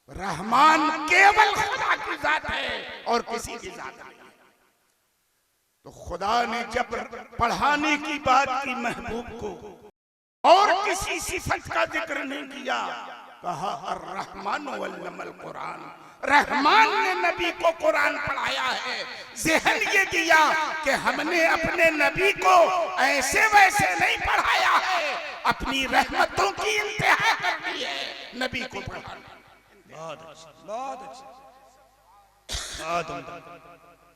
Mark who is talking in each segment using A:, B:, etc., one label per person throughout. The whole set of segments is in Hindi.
A: रहमान केवल खुदा की जात है और किसी की जात नहीं। तो खुदा ने जब पढ़ाने की बात की महबूब को और किसी सिफत का जिक्र नहीं किया, कहा अर्रहमान वल्लमल कुरान, रहमान ने नबी को कुरान पढ़ाया है। ज़हन ये दिया कि हमने अपने नबी को ऐसे वैसे नहीं पढ़ाया है, अपनी रहमतों की इंतहा कर दी है नबी को पढ़ाना।
B: बहुत अच्छा, बहुत अच्छा, बहुत अच्छा।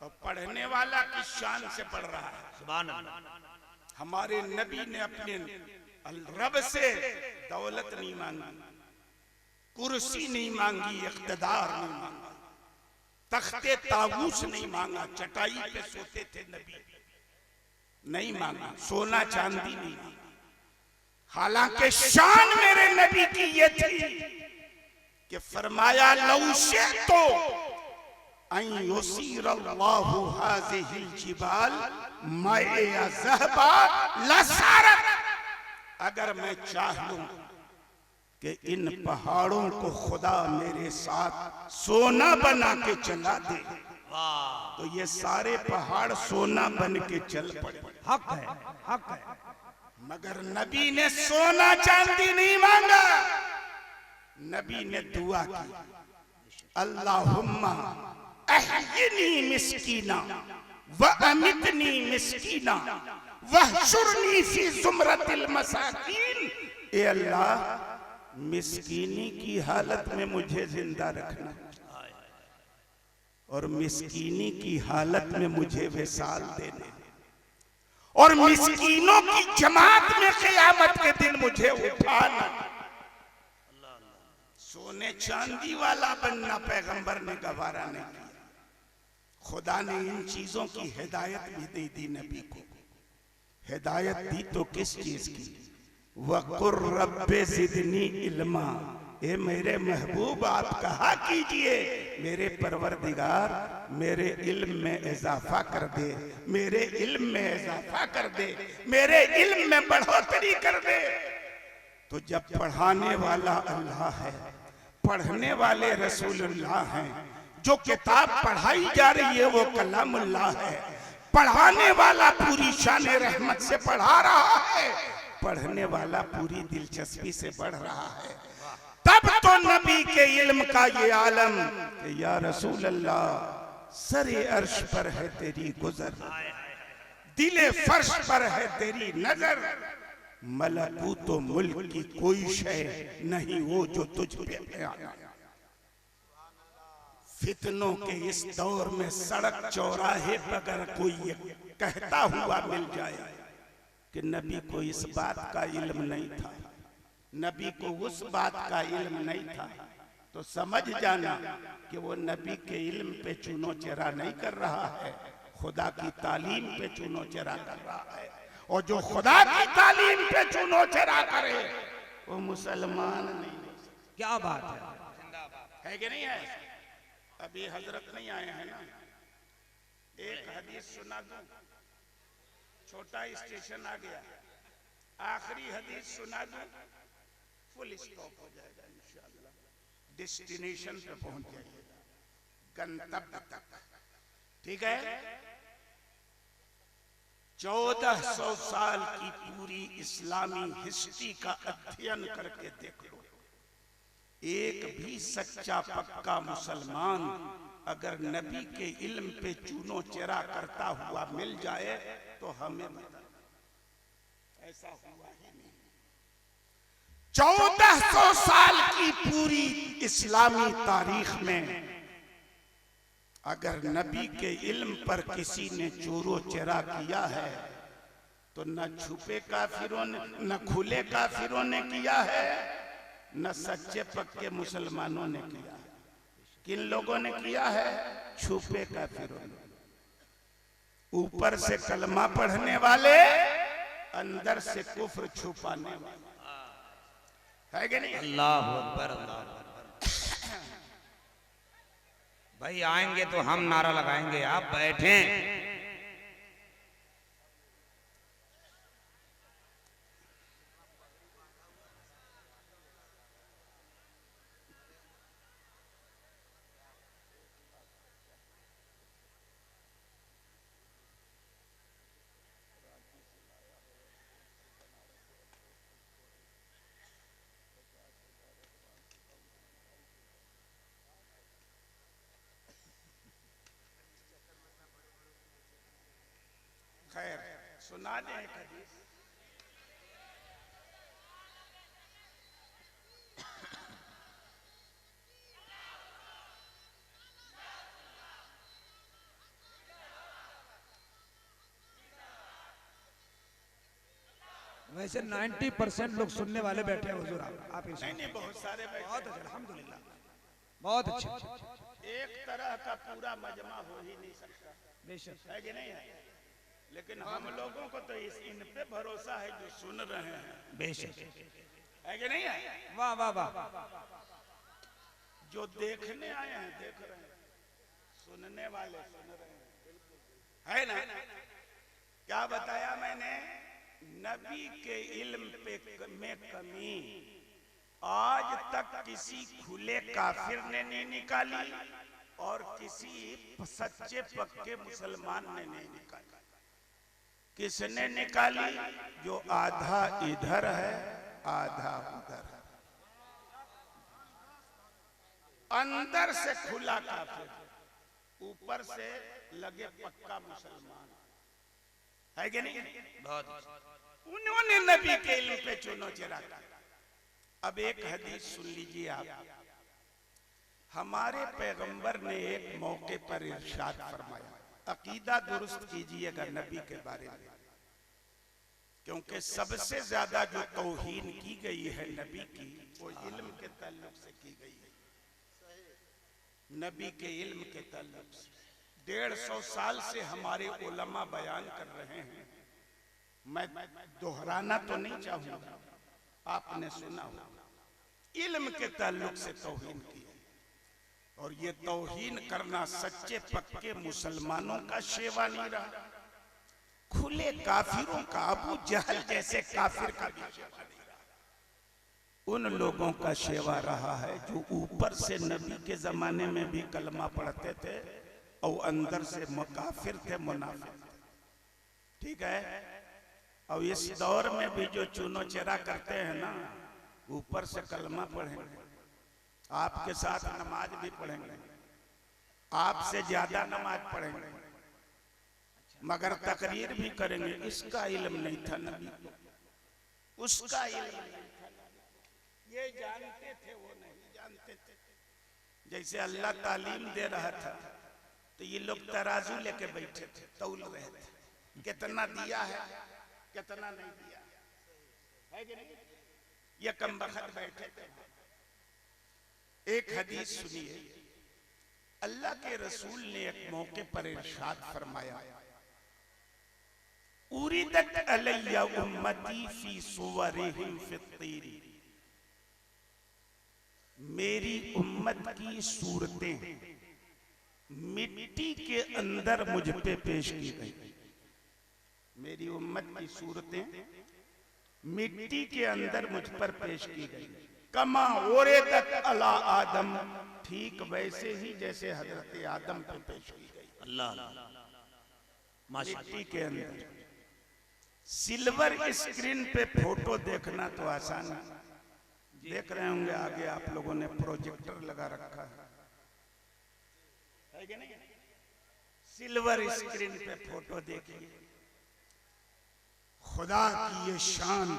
A: और पढ़ने वाला किस शान से पढ़ रहा है?
B: सुभान अल्लाह।
A: हमारे नबी ने अपने रब से दौलत नहीं मांगी, कुर्सी नहीं मांगी, इख्तिदार नहीं मांगा, तख्ते ताबूस नहीं मांगा, चटाई पे सोते थे नबी, नहीं मांगा, सोना चांदी नहीं मांगा। हालांकि शान मेरे नबी की ये थी कि फरमाया लौशे तो युसीरल्लाहु हाज़िहिल जिबाल माए ज़हबा लसारत, अगर मैं चाह लूं कि इन पहाड़ों को खुदा मेरे साथ सोना बना के चला दे, तो ये सारे पहाड़ सोना बन के चल पड़े।
B: हक है, हक है।
A: मगर नबी ने सोना चांदी नहीं मांगा, नबी ने दुआ की, अल्लाहुम्मा अहयिनी मिस्कीना व अमितनी मिस्कीना वहशुरनी फी ज़ुमरतिल मसाकीन। ए अल्लाह, मिस्कीनी की हालत में मुझे जिंदा रखना और मिस्कीनी की हालत में मुझे विसाल देने, और मिस्कीनों की जमात में क़यामत के दिन मुझे उठाना। सोने चांदी वाला बनना पैगंबर ने गवारा नहीं किया। खुदा ने इन चीजों की हिदायत भी दे दी नबी को। हिदायत दी तो किस चीज की? वक़ुर रब्बे ज़िदनी इल्मा, ए मेरे महबूब आप कहा कीजिए, मेरे परवरदिगार मेरे इल्म में इजाफा कर दे, मेरे इल्म में इजाफा कर दे, मेरे इल्म में बढ़ोतरी कर दे। तो जब पढ़ाने वाला अल्लाह है, पढ़ने वाले रसूलुल्लाह हैं, जो किताब पढ़ाई जा रही है वो कलामुल्लाह है, पढ़ाने वाला पूरी शान रहमत से पढ़ा रहा है, पढ़ने वाला पूरी दिलचस्पी से पढ़ रहा है, तब तो नबी के इल्म का ये आलम कि या रसूल अल्लाह, सरे अर्श पर है तेरी गुजर, दिले फर्श पर है तेरी नजर, मलकूत व मुल्क की कोई शय नहीं वो जो तुझ पे आया। फितनों के इस दौर में सड़क चौराहे पर अगर कोई ये कहता हुआ मिल जाए कि नबी को इस बात का इल्म नहीं था, नबी को उस बात का इल्म नहीं था, तो समझ जाना कि वो नबी के इल्म पे चुनो चेरा नहीं कर रहा है, खुदा की तालीम पे चुनो चेरा कर रहा है। और जो खुदा की तालीम पे चुनो चेरा करे वो मुसलमान नहीं हो सकता।
B: क्या बात
A: है कि नहीं है? अभी हजरत नहीं आए हैं ना, एक हदीस सुना दूं, छोटा स्टेशन आ गया, आखिरी हदीस सुना दूं, फुल स्टॉप हो जाएगा इंशाअल्लाह, डेस्टिनेशन पे पहुंच जाइएगा, गंतव्य तक। ठीक है? 1400 साल की पूरी इस्लामी हिस्ट्री का अध्ययन करके देख लो, एक भी सच्चा पक्का मुसलमान अगर नबी के इल्म पे चूनो चेरा करता हुआ मिल जाए तो हमें बता, ऐसा हुआ ही नहीं। 1400 साल की पूरी इस्लामी तारीख में अगर नबी के इल्म पर किसी ने चोरो चेरा किया है तो न छुपे काफिरों ने, न खुले काफिरों ने किया है, न सच्चे पक्के मुसलमानों ने किया है। किन लोगों ने किया है? छुपे काफिरों ने, ऊपर से कलमा पढ़ने वाले, अंदर से कुफ्र छुपाने वाले, है कि नहीं?
B: अल्लाह अकबर, अल्लाह अकबर। भाई आएंगे तो हम नारा लगाएंगे, आप बैठें।
A: खैर सुना दें एक हदीस।
C: वैसे 90% लोग सुनने वाले बैठे हैं हुजूर, आप ही
A: नहीं नहीं, बहुत सारे बैठे
C: बहुत
A: हैं।
C: अच्छा, अल्हम्दुलिल्लाह, बहुत अच्छा।
A: एक तरह का पूरा मजमा हो ही नहीं सकता,
C: बेशक
A: है कि नहीं है? लेकिन हम लोगों को तो इन पे भरोसा है जो सुन रहे हैं,
C: बेशक,
A: है कि नहीं है?
C: वाह वाह वाह,
A: जो देखने आए हैं देख रहे हैं, सुनने वाले सुन रहे हैं, है ना? क्या बताया मैंने? नबी के इल्म पे में कमी आज तक किसी खुले काफिर ने नहीं निकाली और किसी सच्चे पक्के मुसलमान ने नहीं निकाली। किसने निकाली? जो आधा इधर है आधा उधर है, अंदर से खुला काफिर, ऊपर से लगे पक्का मुसलमान, है कि नहीं?
B: बहुत
A: उन्होंने नबी के इल्म पे चुनो चेरा कर। अब एक हदीस सुन लीजिए आप। हमारे पैगंबर ने एक मौके पर इरशाद फरमाया, अकीदा दुरुस्त कीजिएगा नबी के बारे में, क्योंकि सबसे ज्यादा जो तौहीन की गई है नबी की वो इल्म के ताल्लुक से की गई है। नबी के इल्म के ताल्लुक से 150 साल से हमारे उलमा बयान कर रहे हैं, मैं दोहराना तो नहीं चाहूंगा, आपने सुना होगा। इल्म के ताल्लुक से तौहीन की, और ये तौहीन करना सच्चे पक्के मुसलमानों का शेवा नहीं रहा, खुले काफिरों का, अबू जहल जैसे काफिर का भी शेवा नहीं रहा। उन लोगों का शेवा रहा है जो ऊपर से नबी के जमाने में भी कलमा पढ़ते थे और अंदर से मुकाफिर थे, मुनाफिक थे, ठीक है? और इस दौर में भी जो चुनो चेरा करते हैं ना, ऊपर से कलमा पढ़ेंगे, आपके साथ नमाज भी पढ़ेंगे, आपसे ज्यादा नमाज पढ़ेंगे, मगर तकरीर भी करेंगे, इसका इल्म नहीं था नबी को, उसका इल्म नहीं था, ये जानते थे वो नहीं जानते थे। जैसे अल्लाह तालीम दे रहा था तो ये लोग तराजू लेके बैठे थे, तौल रहे थे, कितना दिया है कितना नहीं दिया है कि नहीं? ये कम बखत बैठे थे। एक हदीस सुनिए, अल्लाह के रसूल ने एक मौके पर इरशाद फरमाया, उरिदत अलैया उम्मती फी सुवरिहिम फित्तीरी, मेरी उम्मत की सूरतें मिट्टी के अंदर मुझ पे पेश की गई। मेरी उम्मत की सूरतें मिट्टी के अंदर मुझ पर पेश की गई। कमा उरिदत अला आदम, ठीक वैसे ही जैसे हजरत आदम पे पेश की गई।
B: अल्लाह
A: मिट्टी के अंदर। सिल्वर स्क्रीन पे फोटो देखना तो आसान है, देख रहे होंगे आगे आप लोगों ने प्रोजेक्टर लगा रखा है कि नहीं? सिल्वर स्क्रीन पे फोटो देखिए, खुदा की ये शान,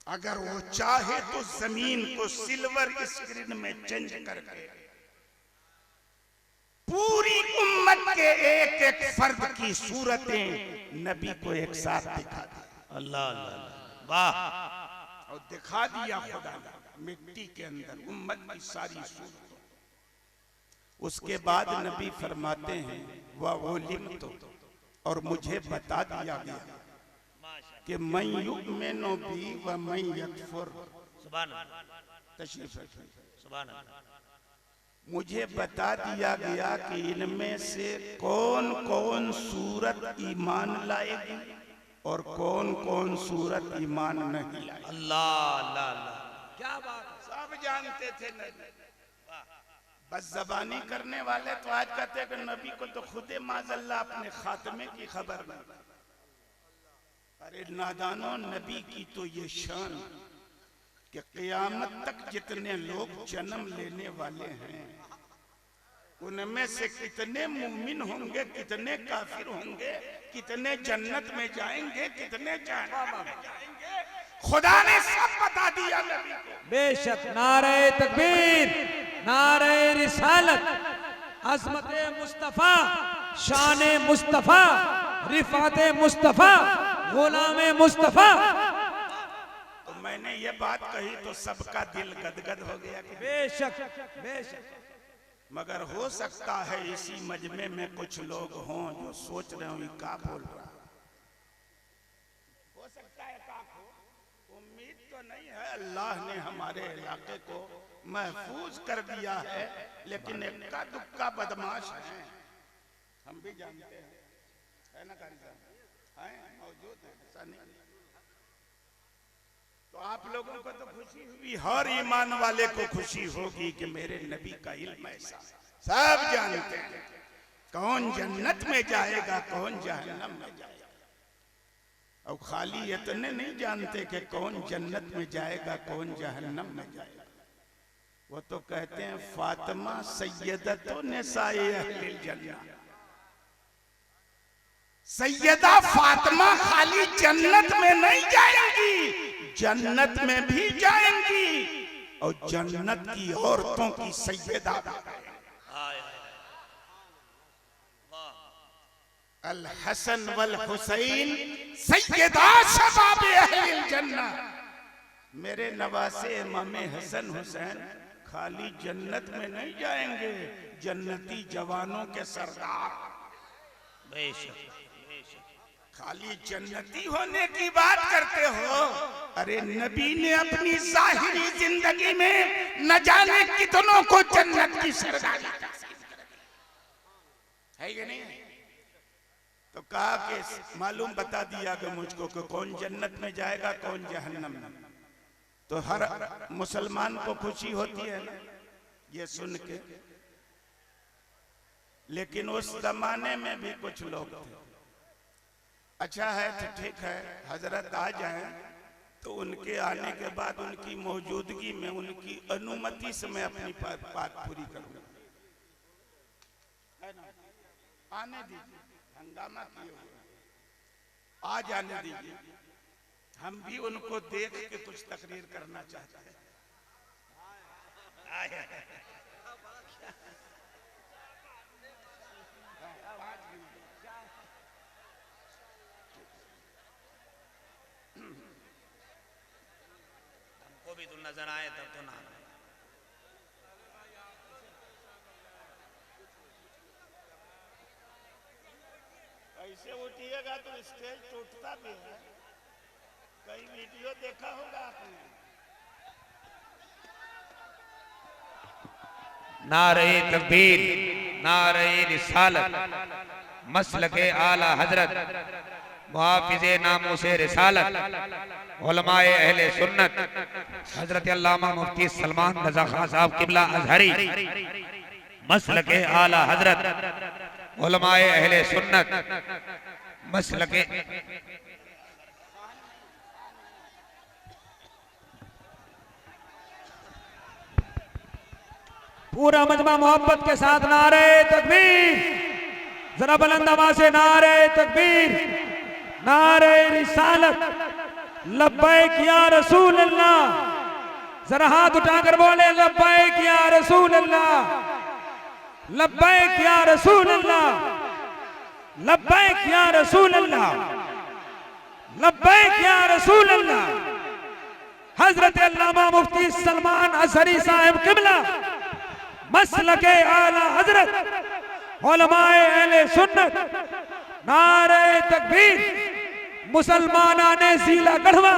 A: अगर वो चाहे तो जमीन को सिल्वर स्क्रीन में चेंज करके पूरी उम्मत के एक एक फर्द की सूरतें नबी को एक साथ दिखा दी।
B: अल्लाह अल्लाह, वाह,
A: और दिखा दिया खुदा ने मिट्टी के अंदर उम्मत की सारी सूरत। उसके बाद नबी फरमाते हैं वह उलिम तो, और मुझे बता दिया गया कि मैं युमिनु बी व मैं यकफुर।
B: सुभान अल्लाह,
A: तशरीफ रखिए।
B: सुभान अल्लाह,
A: मुझे बता दिया गया कि इनमें से कौन कौन सूरत ईमान लाएगी और कौन कौन सूरत ईमान नहीं लाएगी।
B: अल्लाह अल्लाह अल्लाह,
C: क्या बात है।
A: सब जानते थे नबी, बस जबानी करने वाले तो आज कहते हैं कि नबी को तो खुदे माजल्ला अपने खात्मे की खबर नहीं। अरे नादानो, नबी की तो ये शान कि क़यामत तक जितने लोग जन्म लेने वाले हैं उनमें से कितने मुमिन होंगे, कितने काफिर होंगे, कितने जन्नत में जाएंगे, कितने जहन्नम में जाएंगे, खुदा ने सब बता दिया नबी को।
C: बेशक। नारे तकबीर, नारे रिसालत, अज़मत मुस्तफा, शान मुस्तफा, रिफात मुस्तफा, गुलाम मुस्तफा।
A: तो मैंने ये बात कही तो सबका दिल गदगद हो गया कि
C: बेशक बेशक।
A: मगर हो सकता है इसी मजमे में कुछ लोग हों जो सोच रहे हो ये क्या बोल रहा है। हो सकता है क्या हो, उम्मीद तो नहीं है। अल्लाह ने हमारे इलाके को महफूज कर दिया है, लेकिन इक्का दुक्का बदमाश है, हम भी जानते हैं, है ना कारी साहब, हैं मौजूद है, ऐसा नहीं। तो आप लोगों को तो खुशी हुई, हर ईमान वाले को खुशी होगी कि मेरे नबी का इल्म ऐसा। सब जानते हैं कौन जन्नत में जाएगा, कौन जहन्नम में जाएगा। और खाली इतने नहीं जानते कि कौन जन्नत में जाएगा, कौन जहन्नम में जाएगा। वो तो कहते हैं फातिमा सैयदतु निसाए अहलिल जन्नह। सैयदा फातिमा खाली जन्नत में नहीं जाएंगी, जन्नत में भी जाएंगी और जन्नत की औरतों की सैयदा। अल हसन वल हुसैन सैयदा शबाब अहलिल जन्नह। मेरे नवासे इमाम हसन हुसैन खाली जन्नत में नहीं जाएंगे, जन्नती जवानों के सरदार। खाली जन्नती होने की बात करते हो, अरे नबी ने अपनी जाहिरी जिंदगी में न जाने कितनों को जन्नत की सरदारी है कि नहीं। तो कहा कि मालूम बता दिया कि मुझको कि कौन जन्नत में जाएगा, कौन जहन्नम में। तो हर मुसलमान को खुशी होती है ना ये सुन के। लेकिन उस जमाने में भी कुछ लोग थे। अच्छा है तो ठीक है, हजरत आ जाए तो उनके आने के बाद उनकी मौजूदगी में उनकी अनुमति से मैं अपनी बात पूरी करूंगा। आने दीजिए, हंगामा किए हुए आ जाने दीजिए, हम भी उनको देख के कुछ तकरीर करना चाहते हैं।
B: हमको भी तो नजर आए तब तो ना।
A: ऐसे उठिएगा तो स्टेज टूटता भी है। कई वीडियो देखा होगा आपने।
B: नारे तकबीर, नारे रिसालत, मसलके आला हजरत, मुहाफिज़े नामूसे रिसालत, उलमाए अहले सुन्नत हजरत अल्लामा मुफ्ती सलमान रज़ा खान साहब किबला अज़हरी, मसलके आला हजरत, उलमाए अहले सुन्नत, मसलके
C: पूरा मजमा मोहब्बत के साथ नारे तकबीर, जरा बुलंद आवाज से नारे तकबीर, नारे रिसालत, लब्बैक या रसूल अल्लाह। जरा हाथ उठाकर बोले लब्बैक या रसूल अल्लाह, लब्बैक या रसूल अल्लाह, लब्बैक या रसूल अल्लाह, लब्बैक या रसूल अल्लाह। हजरत अल्लामा मुफ्ती सलमान अज़हरी साहिब किबला, मसलके आला हजरत, उलमाए अहले सुन्नत, नारे तकबीर, मुसलमानाने ज़ीला गढ़वा,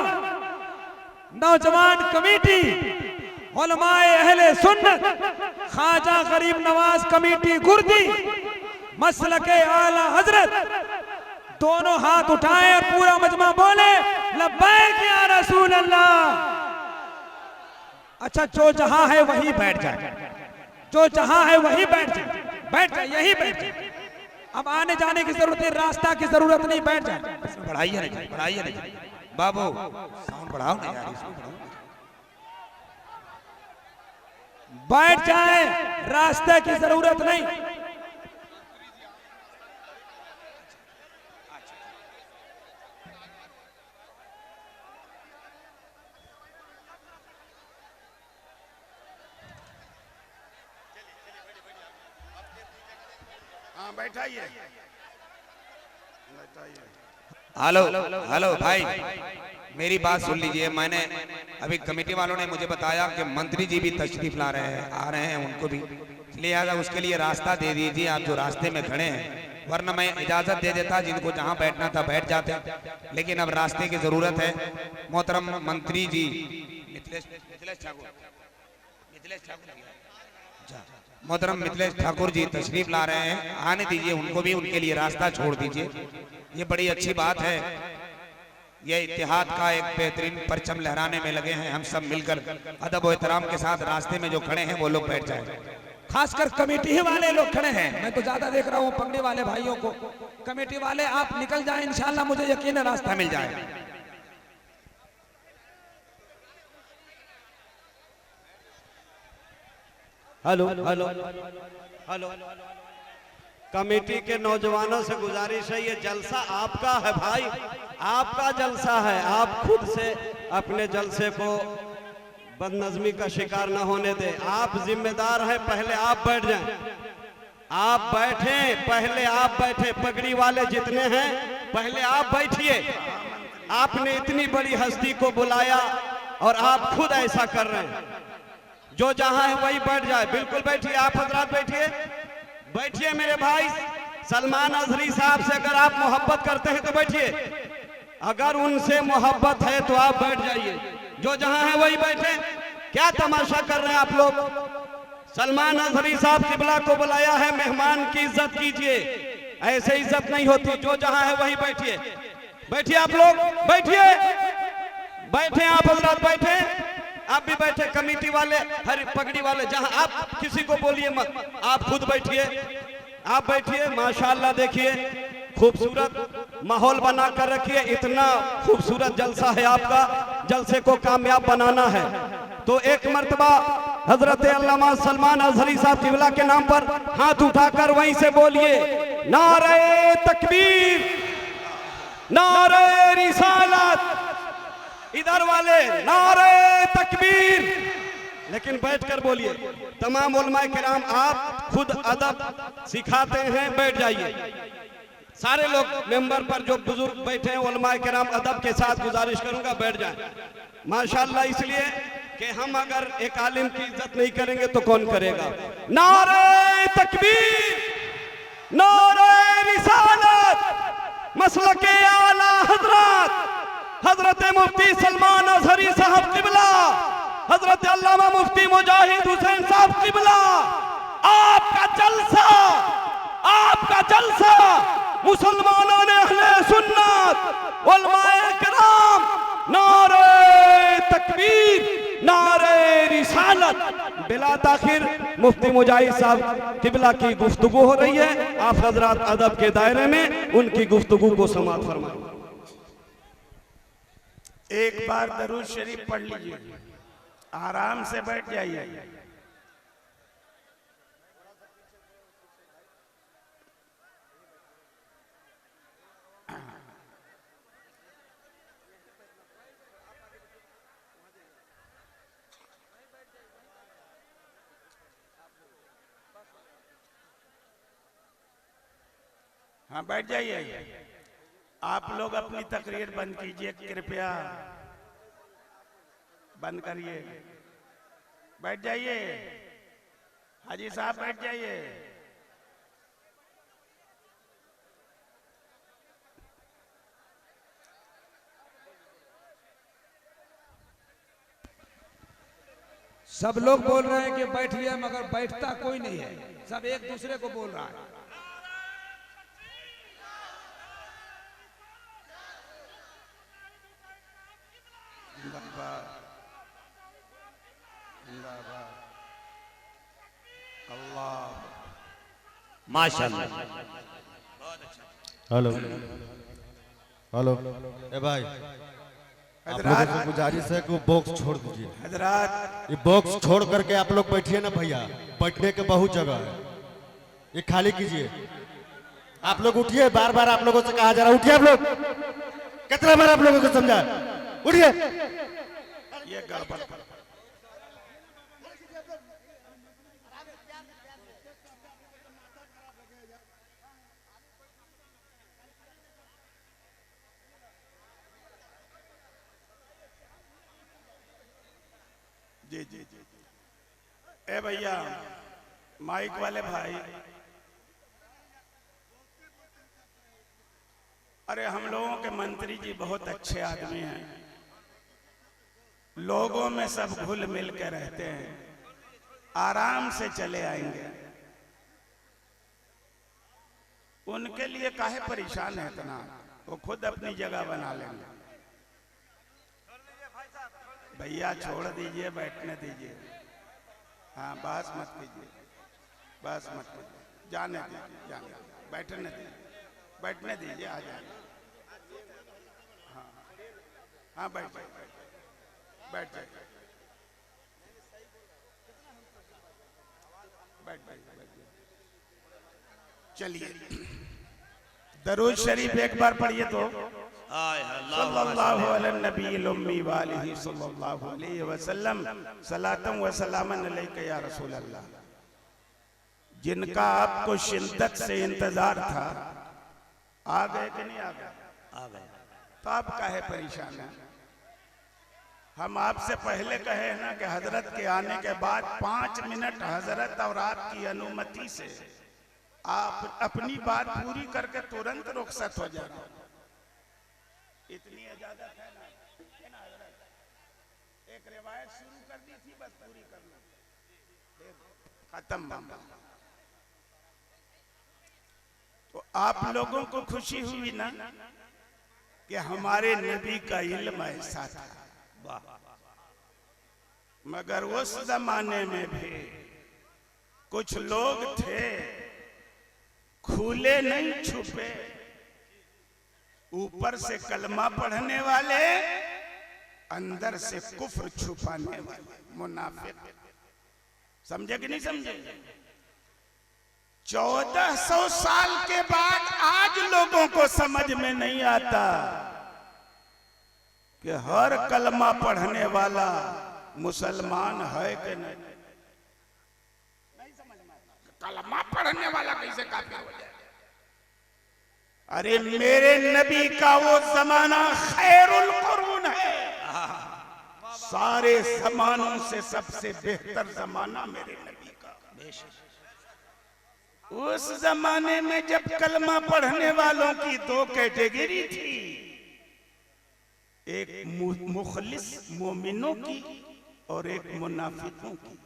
C: नौजवान कमेटी, उलमाए अहले सुन्नत, ख्वाजा गरीब नवाज कमेटी गुर्दी, मसलके आला हजरत। दोनों हाथ उठाए और पूरा मजमा बोले लब्बैक या रसूल अल्लाह। अच्छा, जो जहां है वहीं बैठ जाए, जो जहां है वहीं बैठ जाए, बैठ जाए, यही बैठ जाए। अब आने जाने की जरूरत है, रास्ता की जरूरत नहीं, बैठ जाए।
B: बढ़ाइए नहीं, बढ़ाइए नहीं बाबू, साउंड बढ़ाओ ना यार, इसको बढ़ाओ।
C: बैठ जाए, रास्ते की जरूरत नहीं।
A: हाँ बैठाइए।
B: हेलो हेलो भाई, मेरी बात सुन लीजिए। मैंने अभी कमेटी वालों ने मुझे बताया कि मंत्री जी भी तशरीफ ला रहे हैं, आ रहे हैं, उनको भी लिहाजा उसके लिए रास्ता दे दीजिए आप जो रास्ते में खड़े हैं, वरना मैं इजाजत दे देता, जिनको जहां बैठना था बैठ जाते, लेकिन अब रास्ते की जरूरत है। मोहतरम मंत्री जी मोहतरम मिथिलेश ठाकुर जी तशरीफ ला रहे हैं, आने दीजिए उनको भी, उनके लिए रास्ता छोड़ दीजिए। ये बड़ी अच्छी बात है, ये इत्तेहाद का एक बेहतरीन परचम लहराने में लगे हैं। हम सब मिलकर अदब और एहतराम के साथ रास्ते में जो खड़े हैं वो लोग बैठ जाए।
C: खासकर कमेटी ही वाले लोग खड़े हैं, मैं तो ज्यादा देख रहा हूँ पगड़ी वाले भाइयों को। कमेटी वाले आप निकल जाएं, इंशाल्लाह मुझे यकीन है रास्ता मिल जाए।
D: हेलो हेलो हेलो, कमेटी के नौजवानों से गुजारिश है, ये जलसा आपका है भाई, आपका जलसा है। आप खुद से अपने जलसे को बदनज़मी का शिकार न होने दें। आप जिम्मेदार हैं, पहले आप बैठ जाएं। आप बैठें, पहले आप बैठे। पगड़ी वाले जितने हैं पहले आप बैठिए। आपने इतनी बड़ी हस्ती को बुलाया और आप खुद ऐसा कर रहे हैं। जो जहां है वही बैठ जाए। बिल्कुल बैठिए, आप हजरात बैठिए, बैठिए मेरे भाई। सलमान अजहरी साहब से अगर आप मोहब्बत करते हैं तो बैठिए, अगर उनसे मोहब्बत है तो आप बैठ जाइए। जो जहां है वही बैठे। क्या तमाशा कर रहे हैं आप लोग? सलमान अजहरी साहब किबला को बुलाया है, मेहमान की इज्जत कीजिए, ऐसे इज्जत नहीं होती। जो जहां है वही बैठिए। बैठिए आप लोग, बैठिए, बैठे आप हजरात, बैठे आप भी बैठे। कमेटी वाले, हर पगड़ी वाले, जहां आप किसी को बोलिए मत, आप खुद बैठिए, आप बैठिए। माशाल्लाह देखिए खूबसूरत माहौल बना कर रखिए। इतना खूबसूरत जलसा है आपका, जलसे को कामयाब बनाना है तो एक मर्तबा हजरत अल्लामा सलमान अजहरी साहब किबला के नाम पर हाथ उठाकर वहीं से बोलिए, नारे तकबीर, नारे रिसालत। इधर वाले नारे तकबीर, लेकिन बैठकर बोलिए। तमाम उलमाए किराम, आप खुद अदब सिखाते हैं, बैठ जाइए। सारे लोग मेंबर पर जो बुजुर्ग बैठे हैं उलमाए किराम, अदब के साथ गुजारिश करूंगा बैठ जाएं। माशाल्लाह, इसलिए कि हम अगर एक आलिम की इज्जत नहीं करेंगे तो कौन करेगा। नारे तकबीर, नारे रिसालत, मसलके आला हजरत हजरत मुफ्ती सलमान अजहरी साहब किबला, हजरत अल्लामा मुफ्ती मुजाहिद हुसैन साहब किबला। आपका जलसा, आपका जलसा मुसलमानों ने अहले सुन्नत उलमाए किराम, नारे तकबीर, नारे रिसालत। बिला ताखिर मुफ्ती मुजाहिद साहब किबला की गुफ्तगू हो रही है। आप हजरात अदब के दायरे में उनकी गुफ्तगू को समाअत फरमाएं।
A: एक बार दरूद शरीफ पढ़ लीजिए, आराम से बैठ जाइए। हाँ बैठ जाइए। आप लोग अपनी तकरीर बंद कीजिए, कृपया बंद करिए। बैठ जाइए हाजी साहब, बैठ जाइए।
C: सब लोग बोल रहे हैं कि बैठिए, मगर बैठता कोई नहीं है, सब एक दूसरे को बोल रहा है।
B: माशाल्लाह।
D: हेलो हेलो, ए भाई
E: आप लोगों से गुजारिश है कि वो बॉक्स छोड़ दीजिए।
A: हजरात
E: ये बॉक्स छोड़ करके आप लोग बैठिए ना भैया, बैठने के बहुत जगह है, ये खाली कीजिए। आप लोग उठिए, बार बार आप लोगों से कहा जा रहा है उठिए। आप लोग कितना बार आप लोगों को समझा, उठिए।
A: ये गड़बड़ कर। जी जी जी ए भैया माइक वाले भाई, अरे हम लोगों के मंत्री जी बहुत अच्छे आदमी हैं, लोगों में सब घुल मिल के रहते हैं, आराम से चले आएंगे। उनके लिए काहे परेशान है इतना, वो खुद अपनी जगह बना लेंगे। भैया छोड़ दीजिए, बैठने दीजिए। हाँ बस मत कीजिए, बस मत कीजिए, जाने दीजिए, जाने बैठने दीजिए, बैठने दीजिए, आ जाए। हाँ हाँ बैठ जाइए, बैठ जाइए, बैठ जाइए। चलिए दरूद शरीफ एक बार पढ़िए तो। सल्लल्लाहु अलैहि नबील उम्मी वालिही सल्लल्लाहु अलैहि वसल्लम सलातम व सलामन अलैका या रसूल अल्लाह। जिनका आपको शिद्दत से इंतजार था, आ गए कि नहीं आ गए? आ गए। तो आप काहे परेशान हैं? हम आपसे पहले कहे ना कि हजरत के आने के बाद 5 मिनट हजरत और आपकी अनुमति से आप अपनी बात पूरी करके तुरंत रुखसत हो जाए। इतनी इजाजत है ना हजरत? एक रिवायत शुरू कर दी थी, बस पूरी करना, खत्म मामला। तो आप लोगों को खुशी हुई ना कि हमारे नबी का इल्म ऐसा था। मगर उस जमाने में भी कुछ लोग थे, खुले नहीं छुपे, ऊपर से कलमा पढ़ने वाले, अंदर से कुफ्र छुपाने वाले मुनाफिक। समझे कि नहीं समझे? 1400 साल के बाद आज लोगों को समझ में नहीं आता कि हर कलमा पढ़ने वाला मुसलमान है कि नहीं। कलमा पढ़ने वाला कैसे काफिर हो जाए? अरे मेरे नबी का वो जमाना खैरुल कुरून है, सारे जमानों से सबसे बेहतर जमाना मेरे नबी का। उस जमाने में जब कलमा पढ़ने वालों की 2 कैटेगरी थी, एक मुखलिस मोमिनों की और एक मुनाफिकों की।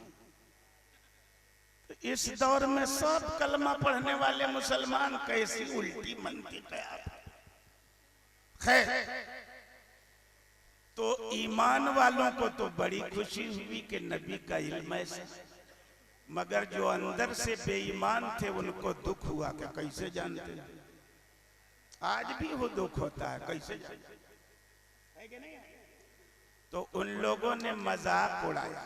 A: इस दौर में सब कलमा पढ़ने वाले मुसलमान, कैसी उल्टी मनती है। खैर, तो ईमान वालों को तो बड़ी खुशी हुई कि नबी का इल्म ऐसा, मगर जो अंदर से बेईमान थे उनको दुख हुआ कि कैसे जानते हैं। आज भी वो दुख होता है, कैसे जानते है कि नहीं? तो उन लोगों ने मजाक उड़ाया।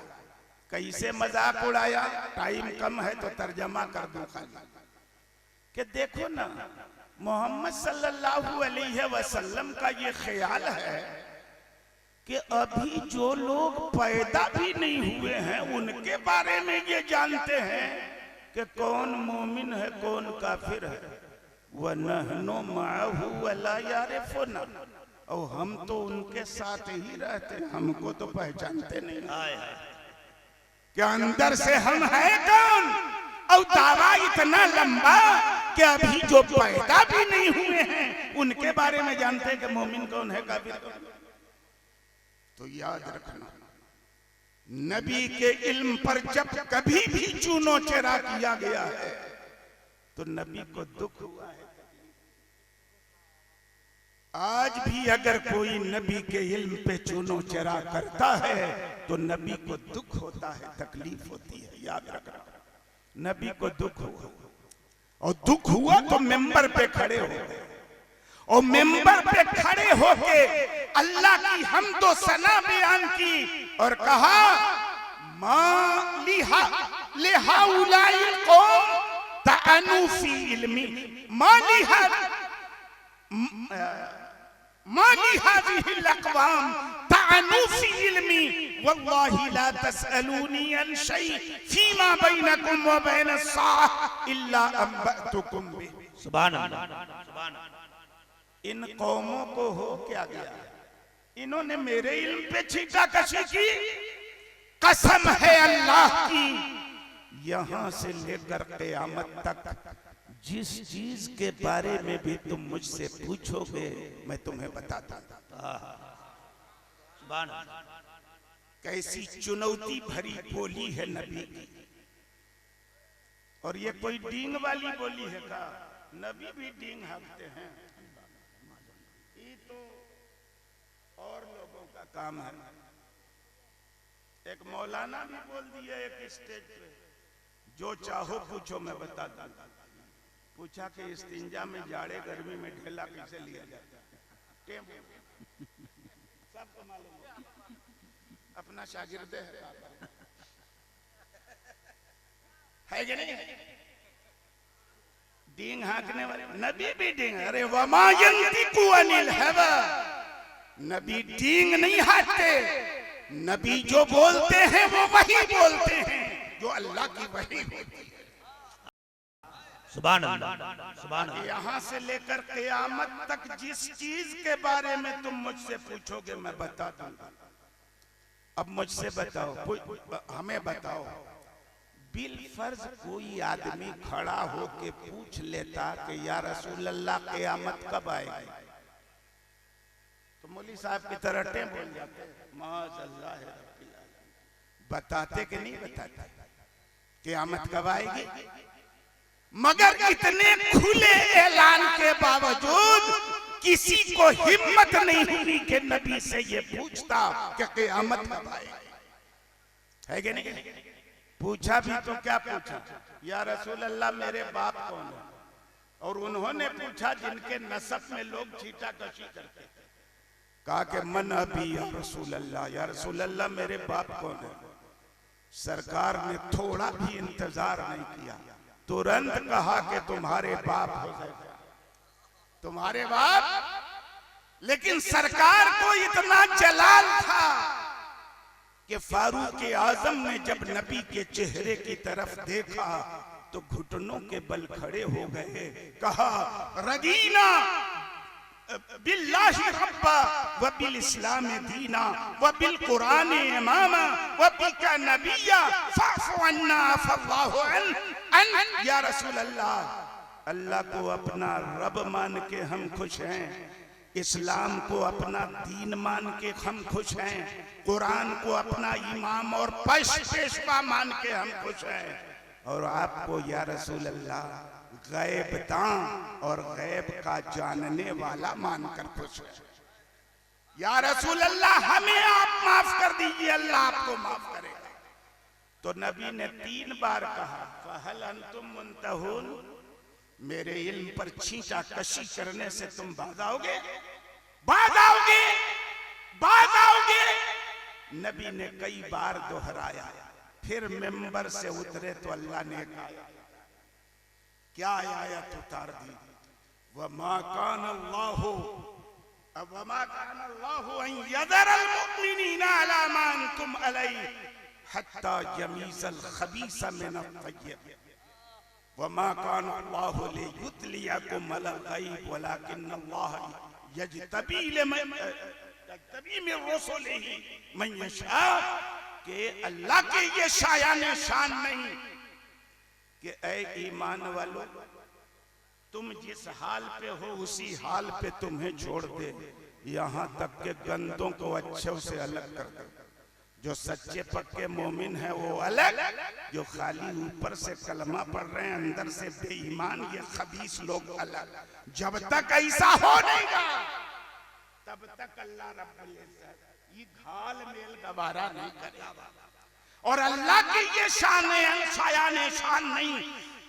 A: कैसे मजाक उड़ाया? टाइम कम है तो तर्जमा कर दूं खाली कि देखो ना, मोहम्मद सल्लल्लाहु अलैहि वसल्लम का ये ख्याल है कि अभी जो लोग पैदा भी नहीं हुए हैं उनके बारे में ये जानते हैं कि कौन मोमिन है कौन काफिर है। वनहनु मअहु वला यारिफुना, और हम तो उनके साथ ही रहते हैं, हमको तो पहचानते नहीं। क्या अंदर से हम हैं कौन? और दावा इतना लंबा कि अभी जो पैदा भी नहीं हुए हैं उनके बारे में जानते हैं कि मोमिन कौन है काफिर कौन। तो याद रखना, नबी के इल्म पर जब कभी भी चूनो चेरा किया गया है तो नबी को दुख हुआ है। आज भी अगर कोई नबी के इल्म पे चूनो चेरा करता है तो नबी को दुख होता है, तकलीफ होती है। याद रखना, नबी को दुख हुआ, और दुख हुआ तो मेंबर पे खड़े हो गए और मेंबर पे खड़े होके अल्लाह की हमदो सना बयान की और कहा मा लिहा लिहाउलाई कौम तअनु फी इल्मी मा लिहा माली हाज़िहिल अक़वाम तअनु फी इल्मी वल्लाहि ला तसअलूनी अन शै फीमा बैनकुम व बैन अस्साह इल्ला अंबअतुकुम बिह।
B: सुभान अल्लाह।
A: इन कौमों को हो क्या गया, इन्होंने मेरे इल्म पे छींटा कशी की। कसम है अल्लाह की, यहां से लेकर क़यामत तक जिस चीज के बारे में भी तुम मुझसे पूछोगे मैं तुम्हें बताता हूं। कैसी चुनौती भरी बोली है नबी की। और ये कोई डींग वाली बोली है का? नबी भी डींग हाँकते हैं, ये तो और लोगों का काम है। एक मौलाना भी बोल दिया एक स्टेज पे, जो चाहो पूछो मैं बताता हूं। पूछा कि इस्तिंजा में जाड़े गर्मी में ढेला कैसे लिया जाता है? सबको मालूम है, अपना शागिर्द है कि नहीं? डींग हाँकने वाले नबी भी डींग, अरे वमा यंतिकु अनिल हवा, नबी डींग नहीं हाँकते। नबी जो बोलते हैं वो वही बोलते हैं जो अल्लाह की वही होती है।
B: सुभान अल्लाह, सुभान अल्लाह।
A: यहाँ से लेकर क़यामत तक जिस चीज के बारे में तुम मुझसे पूछोगे मैं बता दूंगा। अब मुझसे बताओ, हमें बताओ, बिल फर्ज कोई आदमी खड़ा होके पूछ लेता कि या रसूल अल्लाह क़यामत कब आएगी, तो मौली साहब की तरह टें बोल जाते माज़अल्लाह है, बताते कि नहीं बताते क़यामत कब आएगी। मगर इतने खुले ऐलान के बावजूद किसी को हिम्मत नहीं हुई कि नबी से ये पूछता कि क़यामत कब आएगी, है कि नहीं? पूछा भी तो क्या पूछा, या रसूल अल्लाह मेरे बाप कौन है? और उन्होंने पूछा जिनके नसब में लोग छीटा कशी करते, कहा कि मन अभी या रसूल अल्लाह, या रसूल अल्लाह मेरे बाप कौन है? सरकार ने थोड़ा भी इंतजार नहीं किया, तुरंत कहा कि तुम्हारे बाप हो जाएगा, तुम्हारे बाप। लेकिन सरकार को इतना जलाल था कि फारूक आजम ने जब नबी के चेहरे की तरफ देखा तो घुटनों के बल खड़े हो गए, कहा रदीना बिल्लाहि रब्बा व बिल इस्लाम दीना व बिल कुरान इमामा व बिका नबिया फअफु अन्ना फल्लाहु अन या रसूल अल्लाह। अल्लाह को अपना रब मान के हम खुश हैं, इस्लाम को अपना दीन मान के हम खुश हैं, कुरान को अपना इमाम और पेशवा मान के हम खुश हैं, और आपको या रसूल अल्लाह गैब दां और गैब का जानने वाला मानकर खुश है। या रसूल अल्लाह हमें आप माफ कर दीजिए, अल्लाह आपको माफ करेगा। तो नबी ने 3 बार कहा फहल अंतुम मुंतहून, मेरे इल्म पर छींटा कशी करने से तुम बाज आओगे, बाज आओगे, बाज आओगे। नबी ने कई बार दोहराया, फिर मेंबर से उतरे तो अल्लाह ने कहा क्या आयत उतार दी, वमा कान अल्लाहु अन यज़रल मुमिनीना अला मा अंतुम अलैहि हत्ता यमीज़ल खबीसा मिनत तय्यब वमा कान अल्लाहु लियुतलियकुम अलल गैब वलाकिन अल्लाह यजतबी मिन रुसुलिही मन यशा, के अल्लाह के ये शायाने शान नहीं कि ऐ ईमान वालों तुम जिस हाल पे हो उसी हाल पे तुम्हें छोड़ दे, यहाँ तक के गंदों को अच्छों से अलग कर दे। जो सच्चे पक्के मोमिन है वो अलग, जो खाली ऊपर से कलमा पढ़ रहे हैं अंदर से बेईमान ये खबीस लोग अलग। जब तक ऐसा हो नहीं तब तक अल्लाह रब्बुल इज्जत ये घाल मेल गवारा नहीं करेगा। और अल्लाह की ये शान शान नहीं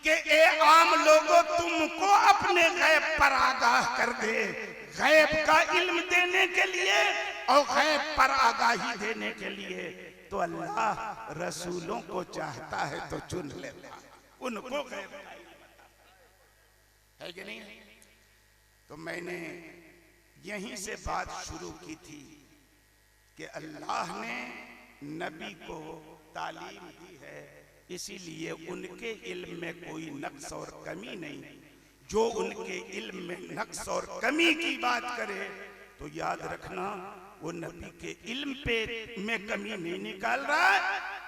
A: कि ए आम लोगों तुमको अपने गैब पर आगाह कर दे, गैब का इल्म देने के लिए और गैब पर आगाही देने के लिए तो अल्लाह रसूलों को चाहता है तो चुन लेता, उनको गैब का इल्म है कि नहीं। तो मैंने यहीं से बात शुरू की थी कि अल्लाह ने नबी को तालीम दी है, इसीलिए उनके इल्म में कोई नक्स और कमी नहीं। जो उनके इल्म में नक्स और कमी की बात करे तो याद रखना वो नबी के इल्म पे में कमी नहीं निकाल रहा है,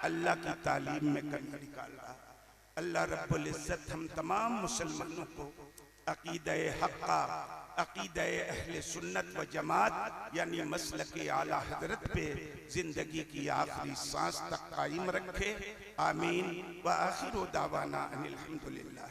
A: अल्लाह की तालीम में कमी निकाल रहा है। अल्लाह रब्बुल इज्जत हम तमाम मुसलमानों को अकीदा हक्का, अकीदा अहले सुन्नत व जमात यानी मसलक आला हजरत पे जिंदगी की आखिरी सांस तक कायम रखे। आमीन व आखिर दावाना अनिल हम्दुलिल्लाह।